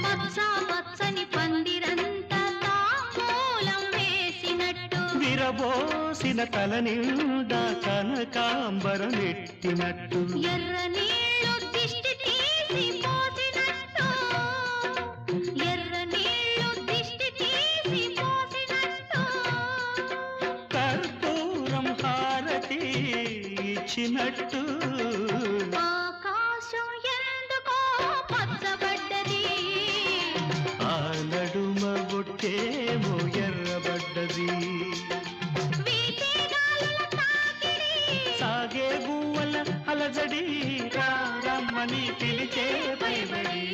పచ్చ పచ్చని పందిరంతా తాంబూలం వేసినట్టు విరబోసిన తల నిండా కనకాంబరమెట్టినట్టు ఎర్ర నీళ్ళు దిష్టి తీసి పోసినట్టు ఎర్ర నీళ్ళు దిష్టి తీసి పోసినట్టు కర్పూరం హారతి ఇచ్చినట్టు ఆకాశం ఎందుకో పచ్చబడ్డది ఆ నడుమ బొట్టేమో ఎర్రబడ్డది వీచే గాలుల తాకిడి సాగే గువ్వల అలజడి రమ్మని పిలిచే పైబడి